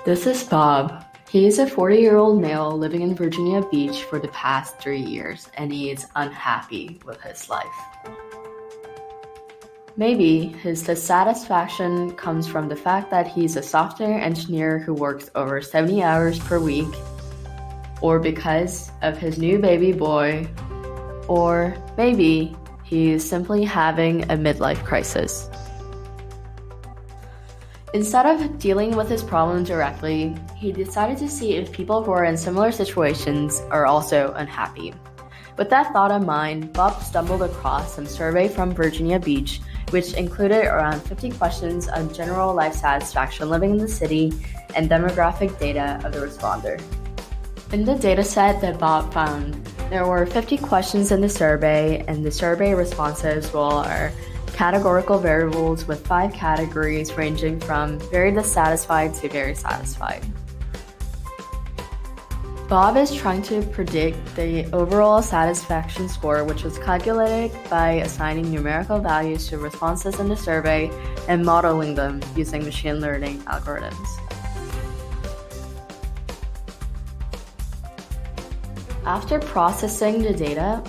This is Bob. He is a 40-year-old male living in Virginia Beach for the past 3 years, and he is unhappy with his life. Maybe his dissatisfaction comes from the fact that he's a software engineer who works over 70 hours per week, or because of his new baby boy, or maybe he is simply having a midlife crisis. Instead of dealing with his problem directly, he decided to see if people who are in similar situations are also unhappy. With that thought in mind, Bob stumbled across some survey from Virginia Beach, which included around 50 questions on general life satisfaction living in the city and demographic data of the responder. In the dataset that Bob found, there were 50 questions in the survey, and the survey responses were categorical variables with 5 categories ranging from very dissatisfied to very satisfied. Bob is trying to predict the overall satisfaction score, which was calculated by assigning numerical values to responses in the survey and modeling them using machine learning algorithms. After processing the data,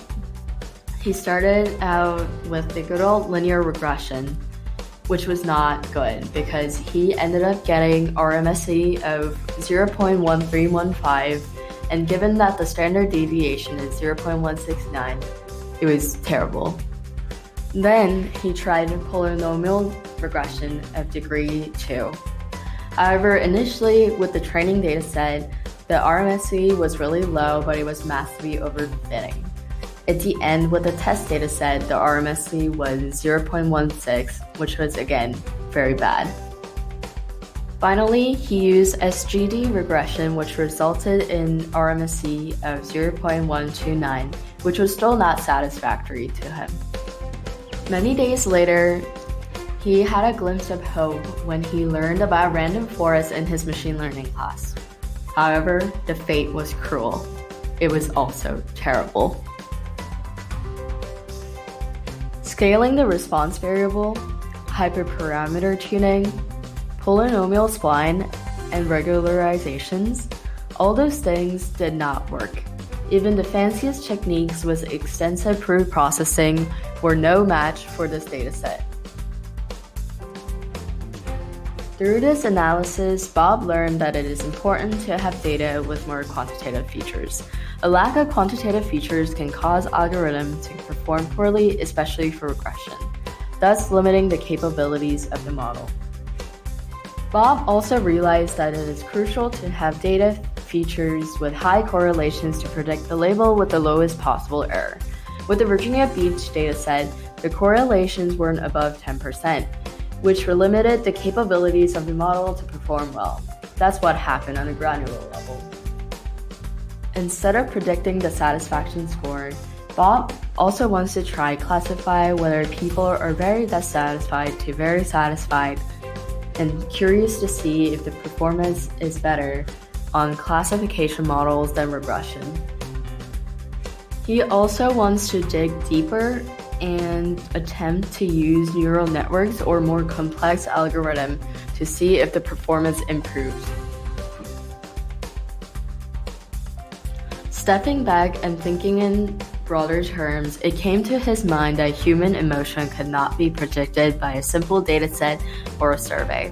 he started out with the good old linear regression, which was not good because he ended up getting RMSE of 0.1315, and given that the standard deviation is 0.169, it was terrible. Then he tried polynomial regression of degree 2. However, initially with the training dataset, the RMSE was really low, but it was massively overfitting. At the end, with the test dataset, the RMSE was 0.16, which was again very bad. Finally, he used SGD regression, which resulted in RMSE of 0.129, which was still not satisfactory to him. Many days later, he had a glimpse of hope when he learned about random forests in his machine learning class. However, the fate was cruel. It was also terrible. Scaling the response variable, hyperparameter tuning, polynomial spline, and regularizations, all those things did not work. Even the fanciest techniques with extensive proof processing were no match for this dataset. Through this analysis, Bob learned that it is important to have data with more quantitative features. A lack of quantitative features can cause algorithms to perform poorly, especially for regression, thus limiting the capabilities of the model. Bob also realized that it is crucial to have data features with high correlations to predict the label with the lowest possible error. With the Virginia Beach dataset, the correlations weren't above 10%, which limited the capabilities of the model to perform well. That's what happened on a granular level. Instead of predicting the satisfaction score, Bob also wants to try classify whether people are very dissatisfied to very satisfied, and curious to see if the performance is better on classification models than regression. He also wants to dig deeper and attempt to use neural networks or more complex algorithm to see if the performance improves. Stepping back and thinking in broader terms, it came to his mind that human emotion could not be predicted by a simple dataset or a survey.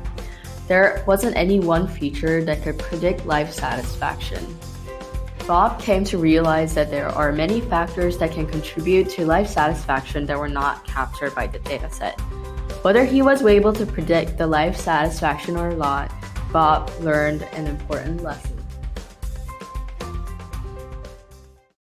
There wasn't any one feature that could predict life satisfaction. Bob came to realize that there are many factors that can contribute to life satisfaction that were not captured by the dataset. Whether he was able to predict the life satisfaction or not, Bob learned an important lesson.